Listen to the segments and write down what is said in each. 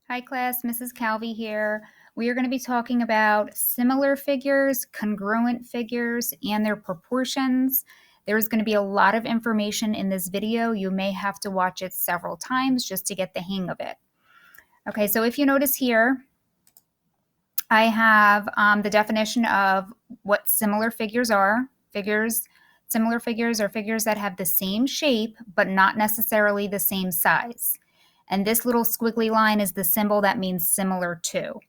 Hi class, Mrs. Calvi here. We are going to be talking about similar figures, congruent figures, and their proportions. There's going to be a lot of information in this video. You may have to watch it several times just to get the hang of it. Okay, so if you notice here, I have the definition of what similar figures are. Similar figures are figures that have the same shape, but not necessarily the same size. And this little squiggly line is the symbol that means similar to.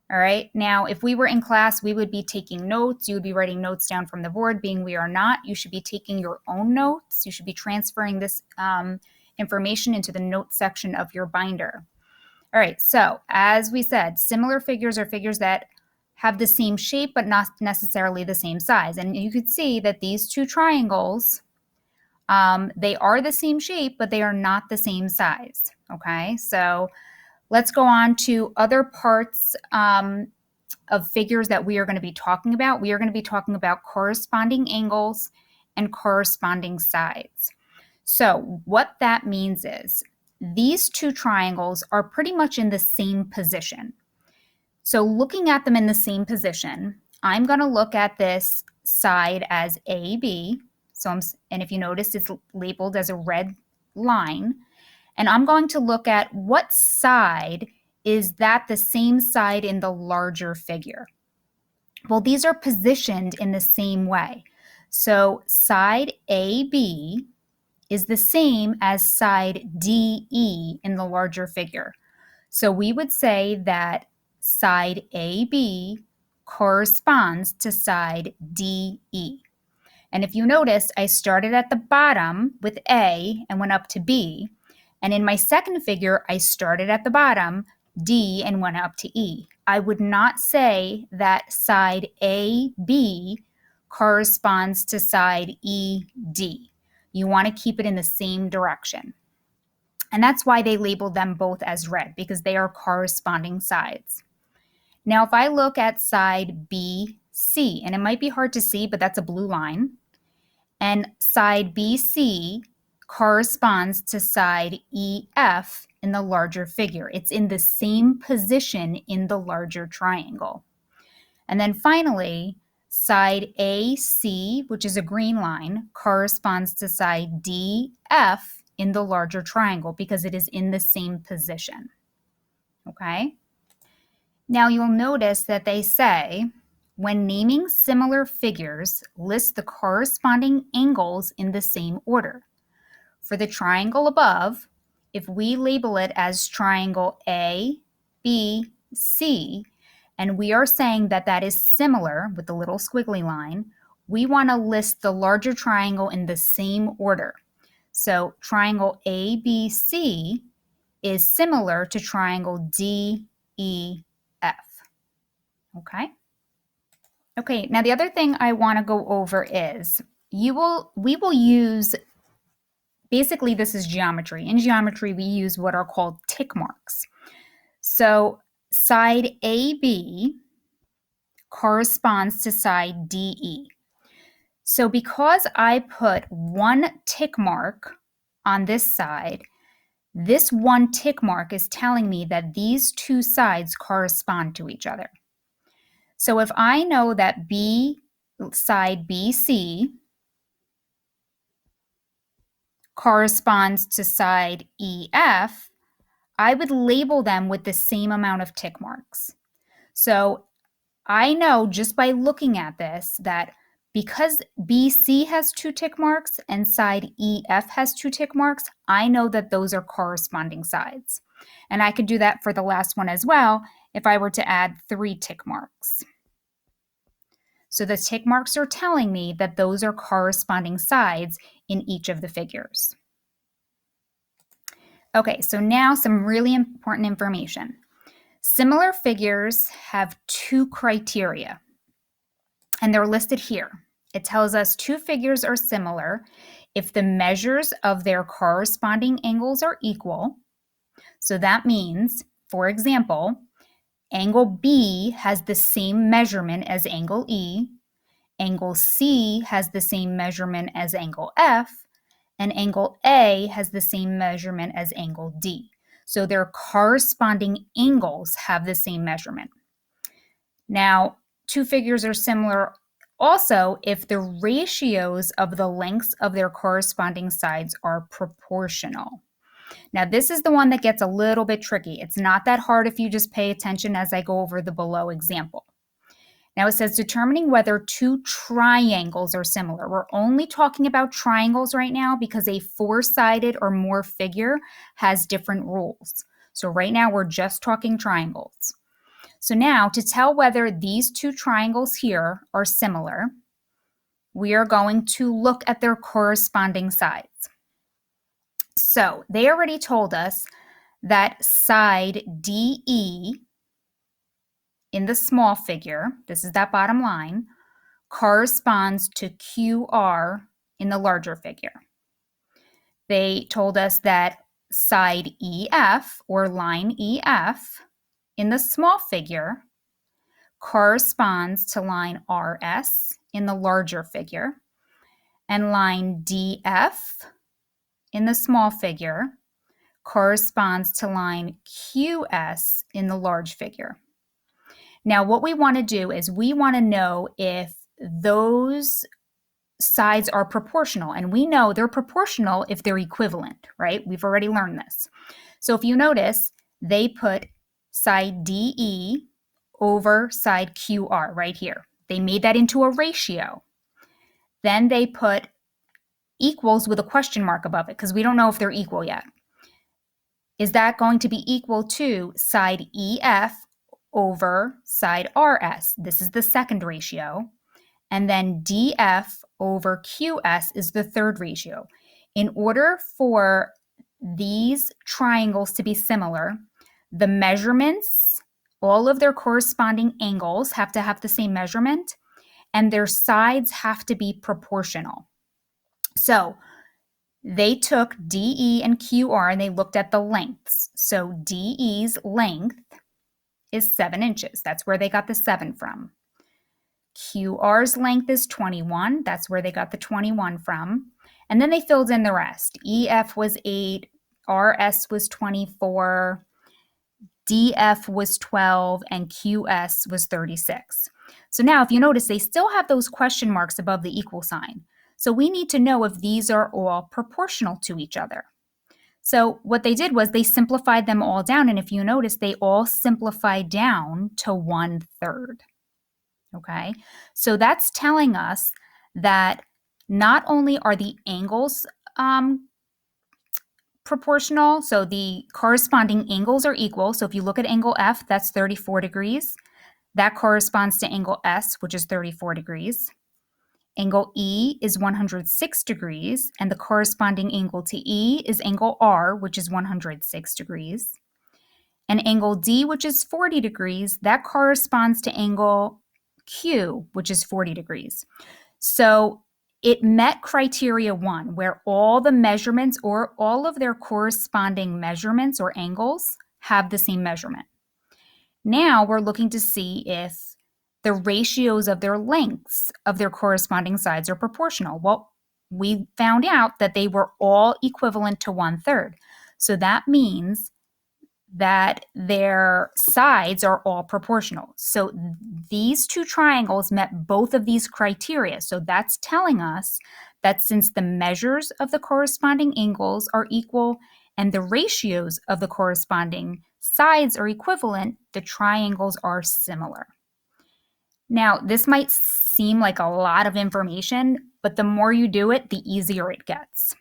All right, now if we were in class, we would be taking notes. You would be writing notes down from the board. Being we are not, you should be taking your own notes. You should be transferring this information into the notes section of your binder. All right, so as we said, similar figures are figures that have the same shape but not necessarily the same size. And you could see that these two triangles, they are the same shape, but they are not the same size. Okay, so let's go on to other parts of figures that we are going to be talking about. We are going to be talking about corresponding angles and corresponding sides. So what that means is these two triangles are pretty much in the same position. So looking at them in the same position, I'm going to look at this side as AB. And if you notice, it's labeled as a red line. And I'm going to look at what side is that the same side in the larger figure. Well, these are positioned in the same way. So side AB is the same as side DE in the larger figure. So we would say that side AB corresponds to side DE. And if you notice, I started at the bottom with A and went up to B. And in my second figure, I started at the bottom, D, and went up to E. I would not say that side AB corresponds to side ED. You want to keep it in the same direction. And that's why they labeled them both as red, because they are corresponding sides. Now, if I look at side BC, and it might be hard to see, but that's a blue line, and side BC corresponds to side EF in the larger figure. It's in the same position in the larger triangle. And then finally, side AC, which is a green line, corresponds to side DF in the larger triangle because it is in the same position. Okay? Now you'll notice that they say, when naming similar figures, list the corresponding angles in the same order. For the triangle above, if we label it as triangle A, B, C, and we are saying that that is similar with the little squiggly line, we want to list the larger triangle in the same order. So triangle ABC is similar to triangle DEF. Okay? Okay, now the other thing I want to go over is we will use, basically this is geometry. In geometry, we use what are called tick marks. So side AB corresponds to side DE. So because I put one tick mark on this side, this one tick mark is telling me that these two sides correspond to each other. So if I know that side BC corresponds to side EF, I would label them with the same amount of tick marks. So I know just by looking at this that because BC has two tick marks and side EF has two tick marks, I know that those are corresponding sides. And I could do that for the last one as well if I were to add 3 tick marks. So the tick marks are telling me that those are corresponding sides in each of the figures. Okay, so now some really important information. Similar figures have 2 criteria, and they're listed here. It tells us 2 figures are similar if the measures of their corresponding angles are equal. So that means, for example, angle B has the same measurement as angle E, angle C has the same measurement as angle F, and angle A has the same measurement as angle D. So their corresponding angles have the same measurement. Now, two figures are similar also if the ratios of the lengths of their corresponding sides are proportional. Now, this is the one that gets a little bit tricky. It's not that hard if you just pay attention as I go over the below example. Now, it says determining whether two triangles are similar. We're only talking about triangles right now because a four-sided or more figure has different rules. So right now, we're just talking triangles. So now, to tell whether these two triangles here are similar, we are going to look at their corresponding sides. So they already told us that side DE in the small figure, this is that bottom line, corresponds to QR in the larger figure. They told us that side EF, or line EF, in the small figure corresponds to line RS in the larger figure, and line DF in the small figure corresponds to line QS in the large figure. Now, what we want to do is we want to know if those sides are proportional, and we know they're proportional if they're equivalent, right? We've already learned this. So if you notice, they put side DE over side QR right here. They made that into a ratio. Then they put equals with a question mark above it because we don't know if they're equal yet. Is that going to be equal to side EF over side RS? This is the second ratio. And then DF over QS is the third ratio. In order for these triangles to be similar, the measurements, all of their corresponding angles have to have the same measurement, and their sides have to be proportional. So they took DE and QR and they looked at the lengths. So DE's length is 7 inches. That's where they got the 7 from. QR's length is 21. That's where they got the 21 from. And then they filled in the rest. EF was 8, RS was 24, DF was 12, and QS was 36. So now if you notice, they still have those question marks above the equal sign. So we need to know if these are all proportional to each other. So what they did was they simplified them all down. And if you notice, they all simplified down to 1/3. Okay, so that's telling us that not only are the angles proportional, so the corresponding angles are equal. So if you look at angle F, that's 34 degrees. That corresponds to angle S, which is 34 degrees. Angle E is 106 degrees, and the corresponding angle to E is angle R, which is 106 degrees. And angle D, which is 40 degrees, that corresponds to angle Q, which is 40 degrees. So it met criteria 1, where all the measurements or all of their corresponding measurements or angles have the same measurement. Now we're looking to see if the ratios of their lengths of their corresponding sides are proportional. Well, we found out that they were all equivalent to 1/3. So that means that their sides are all proportional. So these two triangles met both of these criteria. So that's telling us that since the measures of the corresponding angles are equal and the ratios of the corresponding sides are equivalent, the triangles are similar. Now, this might seem like a lot of information, but the more you do it, the easier it gets.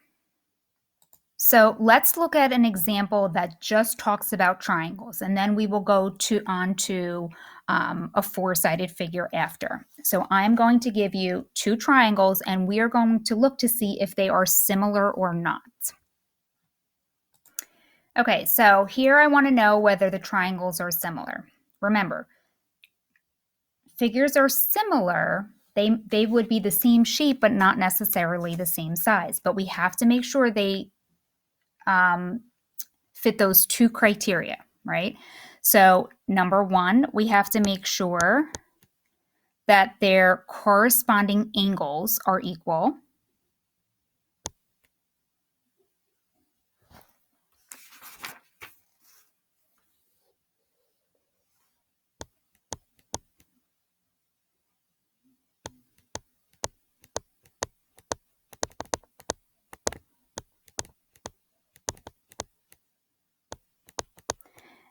So let's look at an example that just talks about triangles, and then we will go on to a four-sided figure after. So I'm going to give you two triangles, and we are going to look to see if they are similar or not. Okay, so here I want to know whether the triangles are similar. Remember, figures are similar. They would be the same shape, but not necessarily the same size. But we have to make sure they fit those two criteria, right? So number 1, we have to make sure that their corresponding angles are equal.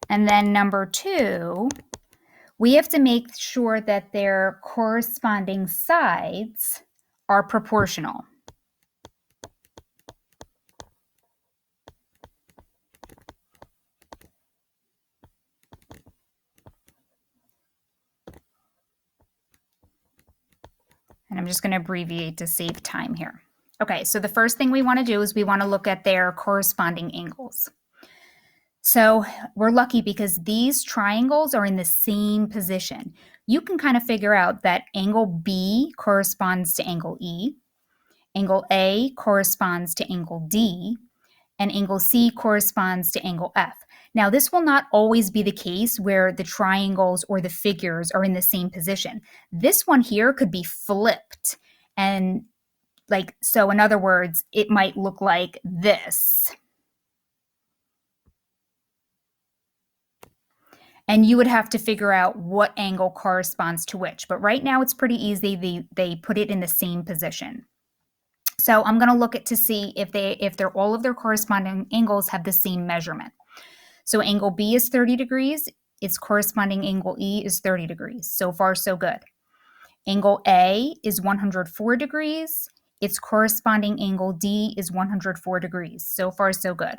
And then number 2, we have to make sure that their corresponding sides are proportional. And I'm just going to abbreviate to save time here. Okay, so the first thing we want to do is we want to look at their corresponding angles. So we're lucky because these triangles are in the same position. You can kind of figure out that angle B corresponds to angle E, angle A corresponds to angle D, and angle C corresponds to angle F. Now, this will not always be the case where the triangles or the figures are in the same position. This one here could be flipped. And so in other words, it might look like this. And you would have to figure out what angle corresponds to which. But right now it's pretty easy. They put it in the same position. So I'm going to look at to see if they're all of their corresponding angles have the same measurement. So angle B is 30 degrees. Its corresponding angle E is 30 degrees. So far, so good. Angle A is 104 degrees. Its corresponding angle D is 104 degrees. So far, so good.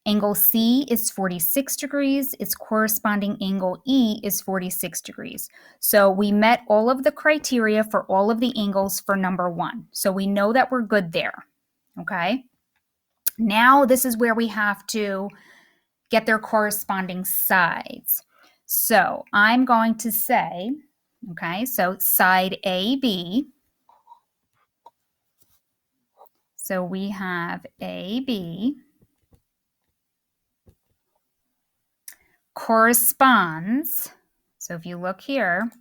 Angle C is 46 degrees. Its corresponding angle E is 46 degrees. So we met all of the criteria for all of the angles for number 1. So we know that we're good there. Okay. Now this is where we have to get their corresponding sides. So I'm going to say, okay, so side AB. So we have AB corresponds, so if you look here,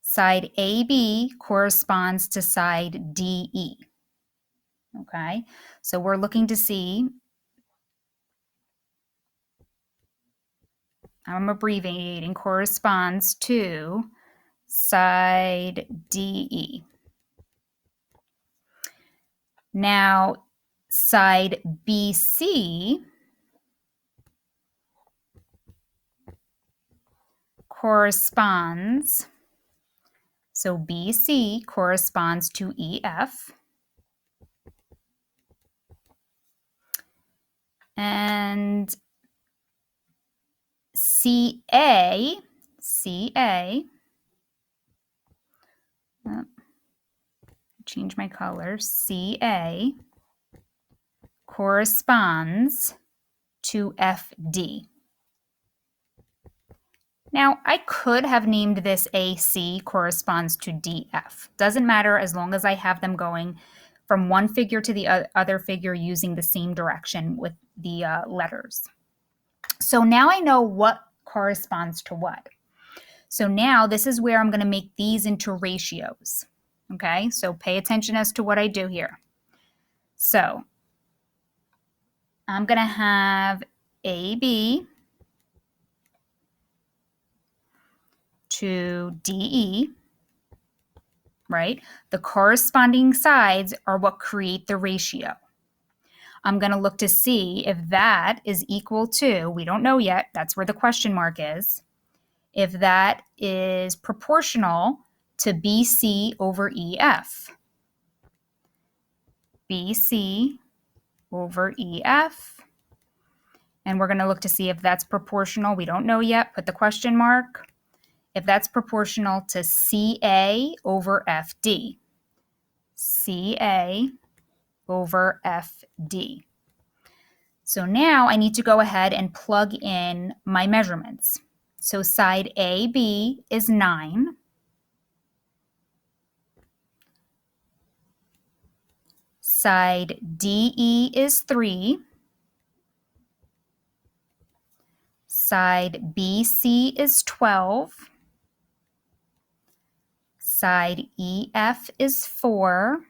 side AB corresponds to side DE. Okay, so we're looking to see, I'm abbreviating, corresponds to side DE. Now, side BC corresponds, so BC corresponds to EF. And CA, change my color, CA corresponds to FD. Now, I could have named this AC corresponds to DF. Doesn't matter as long as I have them going from one figure to the other figure using the same direction with the letters. So now I know what corresponds to what. So now this is where I'm going to make these into ratios. Okay, so pay attention as to what I do here. So I'm going to have AB to DE, right? The corresponding sides are what create the ratio. I'm going to look to see if that is equal to, we don't know yet, that's where the question mark is, if that is proportional to BC over EF. BC over EF. And we're going to look to see if that's proportional. We don't know yet. Put the question mark. If that's proportional to CA over FD. CA over FD. So now I need to go ahead and plug in my measurements. So side AB is 9. Side DE is 3. Side BC is 12. Side EF is 4.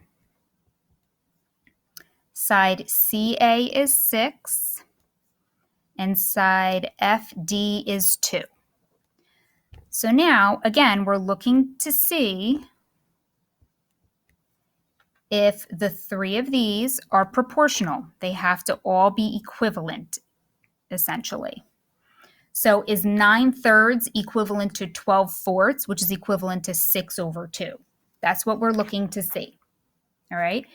Side CA is 6. And side FD is 2. So now, again, we're looking to see if the 3 of these are proportional. They have to all be equivalent, essentially. So is 9/3 equivalent to 12/4, which is equivalent to 6/2? That's what we're looking to see. All right.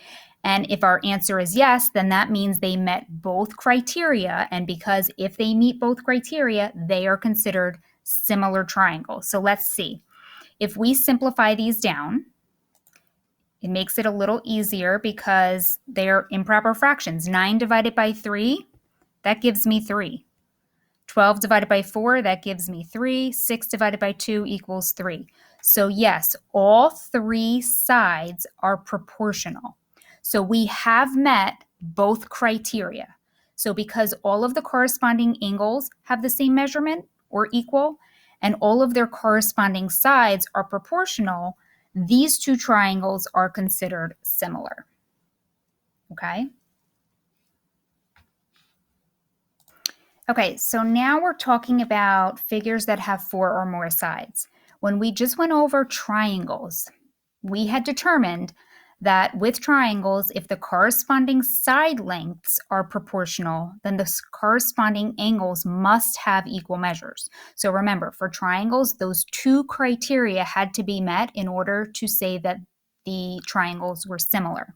And if our answer is yes, then that means they met both criteria. And because if they meet both criteria, they are considered similar triangles. So let's see. If we simplify these down, it makes it a little easier because they're improper fractions. 9 divided by 3, that gives me 3. 12 divided by 4, that gives me 3. 6 divided by 2 equals 3. So yes, all three sides are proportional. So we have met both criteria. So because all of the corresponding angles have the same measurement or equal, and all of their corresponding sides are proportional, these two triangles are considered similar. Okay? Okay, so now we're talking about figures that have 4 or more sides. When we just went over triangles, we had determined that with triangles, if the corresponding side lengths are proportional, then the corresponding angles must have equal measures. So remember, for triangles, those two criteria had to be met in order to say that the triangles were similar.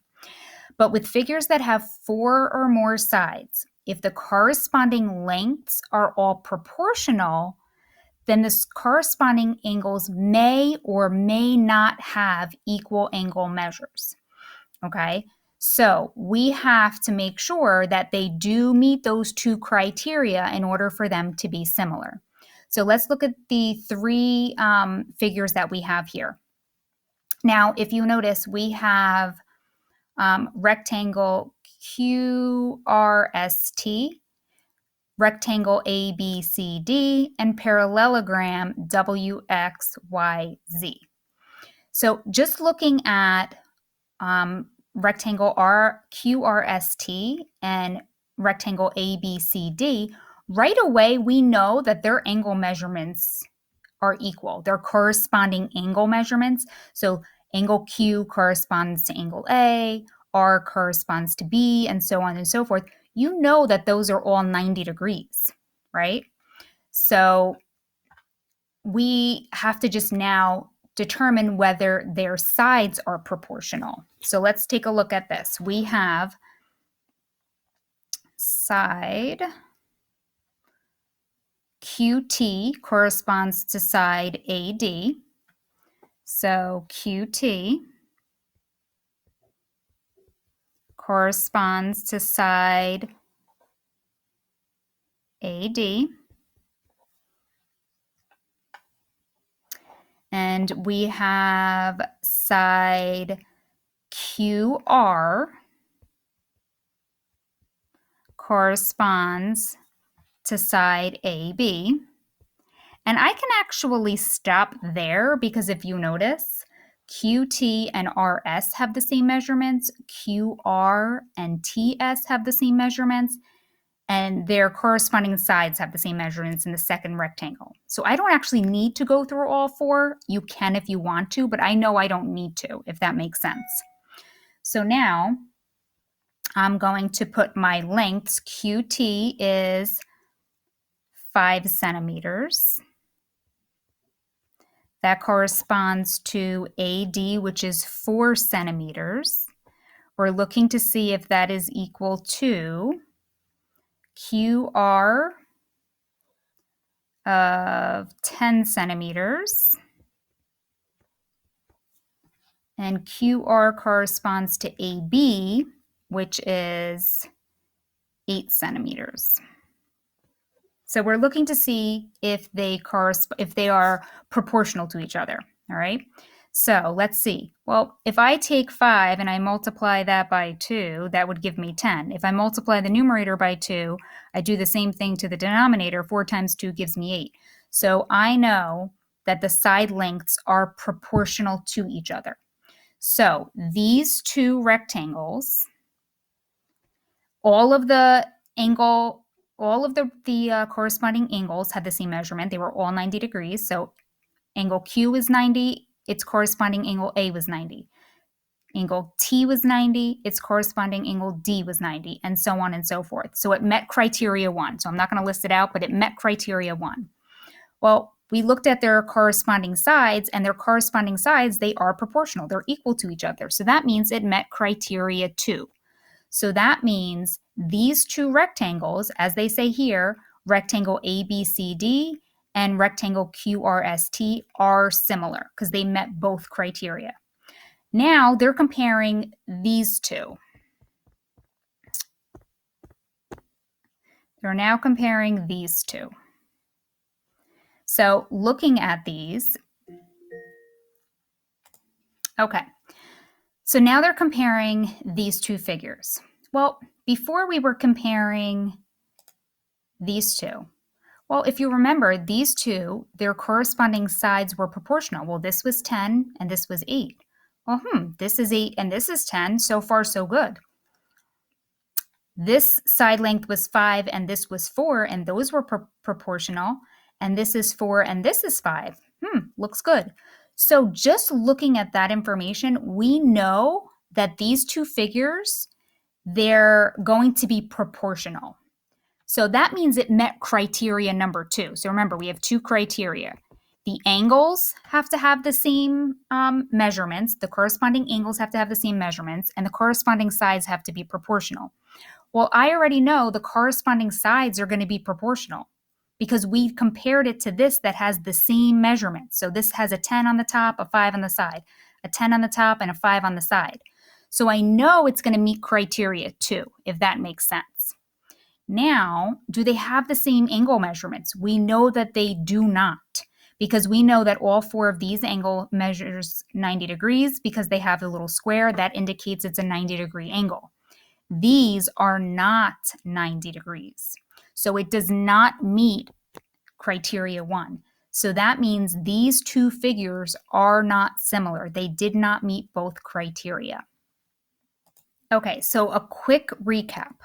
But with figures that have 4 or more sides, if the corresponding lengths are all proportional, then the corresponding angles may or may not have equal angle measures. Okay, so we have to make sure that they do meet those two criteria in order for them to be similar. So let's look at the three figures that we have here. Now, if you notice, we have rectangle QRST, rectangle ABCD, and parallelogram WXYZ. So just looking at rectangle QRST and rectangle ABCD, right away we know that their angle measurements are equal. They're corresponding angle measurements. So angle Q corresponds to angle A, R corresponds to B, and so on and so forth. You know that those are all 90 degrees, right? So we have to just now determine whether their sides are proportional. So let's take a look at this. We have side QT corresponds to side AD. So QT corresponds to side AD. And we have side QR corresponds to side AB. And I can actually stop there because if you notice, QT and RS have the same measurements, QR and TS have the same measurements, and their corresponding sides have the same measurements in the second rectangle. So I don't actually need to go through all four. You can if you want to, but I know I don't need to, if that makes sense. So now I'm going to put my lengths. QT is 5 centimeters. That corresponds to AD, which is 4 centimeters. We're looking to see if that is equal to QR of 10 centimeters. And QR corresponds to AB, which is 8 centimeters. So we're looking to see if they are proportional to each other, all right? So let's see. Well, if I take 5 and I multiply that by 2, that would give me 10. If I multiply the numerator by 2, I do the same thing to the denominator. 4 times 2 gives me 8. So I know that the side lengths are proportional to each other. So these two rectangles, all of the corresponding angles had the same measurement. They were all 90 degrees. So angle Q is 90. Its corresponding angle A was 90. Angle T was 90, its corresponding angle D was 90, and so on and so forth. So it met criteria 1. So I'm not going to list it out, but it met criteria 1. Well, we looked at their corresponding sides, and their corresponding sides, they are proportional. They're equal to each other. So that means it met criteria 2. So that means these two rectangles, as they say here, rectangle ABCD and rectangle QRST are similar because they met both criteria. Now they're comparing these two. They're now comparing these two. So looking at these, okay. So now they're comparing these two figures. Well, before we were comparing these two. Well, if you remember, these two, their corresponding sides were proportional. Well, this was 10 and this was 8. Well, this is 8 and this is 10. So far, so good. This side length was 5 and this was 4, and those were proportional. And this is 4 and this is 5. Looks good. So just looking at that information, we know that these two figures, they're going to be proportional. So that means it met criteria number 2. So remember, we have 2 criteria. The angles have to have the same measurements. The corresponding angles have to have the same measurements, and the corresponding sides have to be proportional. Well, I already know the corresponding sides are going to be proportional because we compared it to this that has the same measurements. So this has a 10 on the top, a 5 on the side, a 10 on the top, and a 5 on the side. So I know it's going to meet criteria 2, if that makes sense. Now, do they have the same angle measurements? We know that they do not, because we know that all 4 of these angle measures 90 degrees because they have the little square that indicates it's a 90-degree angle. These are not 90 degrees. So it does not meet criteria 1. So that means these two figures are not similar. They did not meet both criteria. Okay, so a quick recap.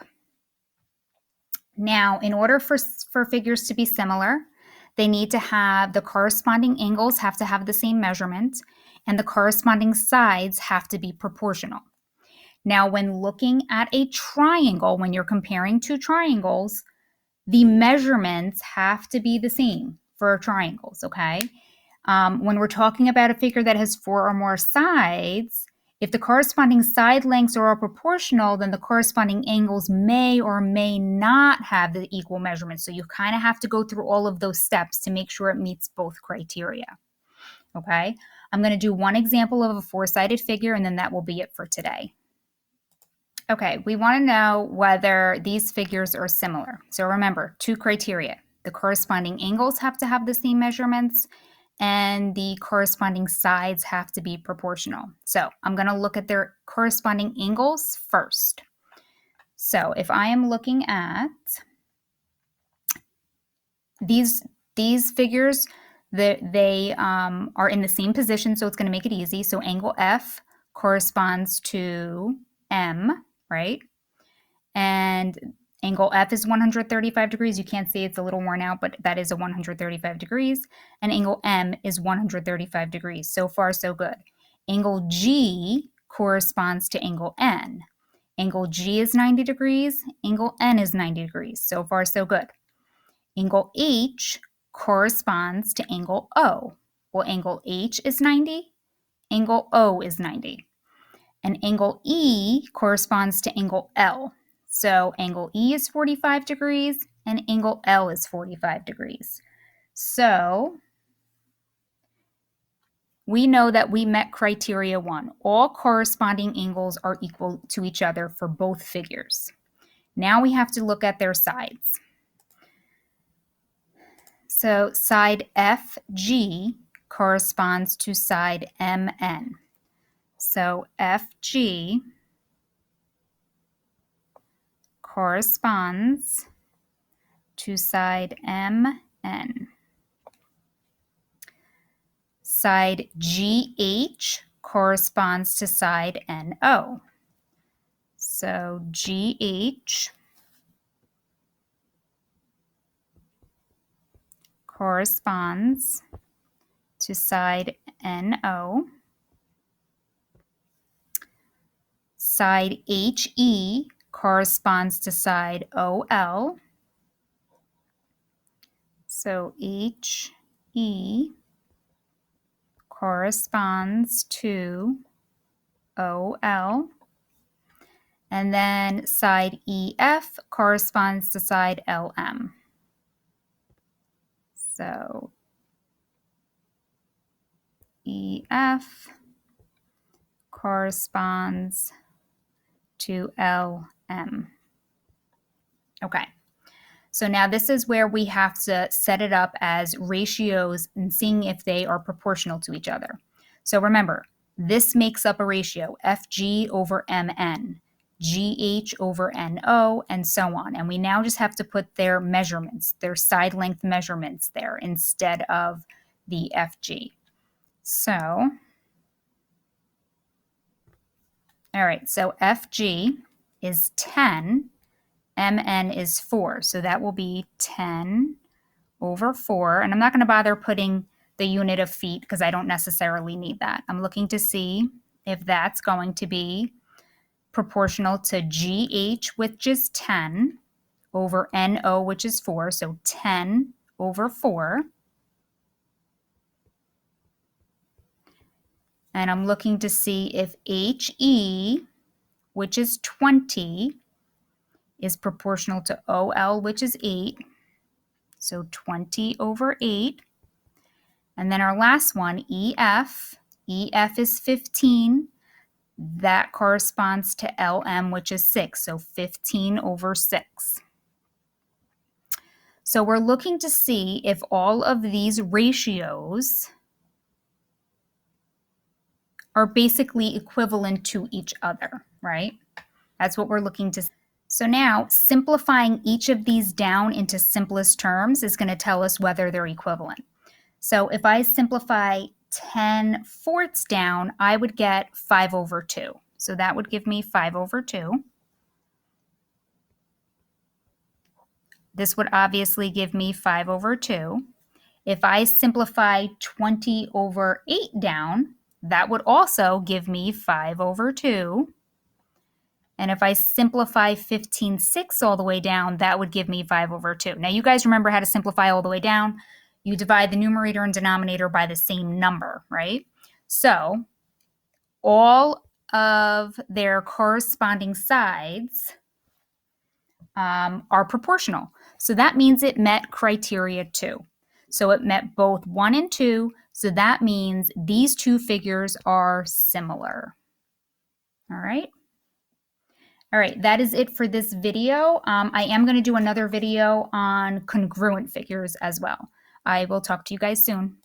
Now, in order for figures to be similar, they need to have the corresponding angles have to have the same measurement, and the corresponding sides have to be proportional. Now, when looking at a triangle, when you're comparing 2 triangles, the measurements have to be the same for triangles, okay? When we're talking about a figure that has 4 or more sides, if the corresponding side lengths are all proportional, then the corresponding angles may or may not have the equal measurements. So you kind of have to go through all of those steps to make sure it meets both criteria, okay? I'm going to do one example of a 4-sided figure, and then that will be it for today. Okay, we want to know whether these figures are similar. So remember, 2 criteria. The corresponding angles have to have the same measurements, and the corresponding sides have to be proportional. So I'm going to look at their corresponding angles first. So if I am looking at these figures, they are in the same position, so it's going to make it easy. So angle F corresponds to M, right? And angle F is 135 degrees. You can't see, it's a little worn out, but that is a 135 degrees. And angle M is 135 degrees. So far, so good. Angle G corresponds to angle N. Angle G is 90 degrees. Angle N is 90 degrees. So far, so good. Angle H corresponds to angle O. Well, angle H is 90. Angle O is 90. And angle E corresponds to angle L. So angle E is 45 degrees and angle L is 45 degrees. So we know that we met criteria 1. All corresponding angles are equal to each other for both figures. Now we have to look at their sides. So side FG corresponds to side MN. So FG corresponds to side MN. Side GH corresponds to side NO. So GH corresponds to side NO. Side HE corresponds to side OL. So HE corresponds to OL. And then side EF corresponds to side LM. So EF corresponds to LM. Okay. So now this is where we have to set it up as ratios and seeing if they are proportional to each other. So remember, this makes up a ratio, FG over MN, GH over NO, and so on. And we now just have to put their measurements, their side length measurements there instead of the FG. So, all right, so FG is 10, MN is 4. So that will be 10 over 4. And I'm not going to bother putting the unit of feet because I don't necessarily need that. I'm looking to see if that's going to be proportional to GH, which is 10, over NO, which is 4. So 10 over 4. And I'm looking to see if HE, which is 20, is proportional to OL, which is 8. So 20 over 8. And then our last one, EF. EF is 15. That corresponds to LM, which is 6. So 15 over 6. So we're looking to see if all of these ratios are basically equivalent to each other, right? That's what we're looking to see. So now simplifying each of these down into simplest terms is going to tell us whether they're equivalent. So if I simplify 10/4 down, I would get 5 over 2. So that would give me 5 over 2. This would obviously give me 5 over 2. If I simplify 20 over 8 down, that would also give me 5 over 2. And if I simplify 15/6 all the way down, that would give me 5 over 2. Now you guys remember how to simplify all the way down. You divide the numerator and denominator by the same number, right? So all of their corresponding sides are proportional. So that means it met criteria 2. So it met both 1 and 2. So that means these two figures are similar. All right. All right, that is it for this video. I am going to do another video on congruent figures as well. I will talk to you guys soon.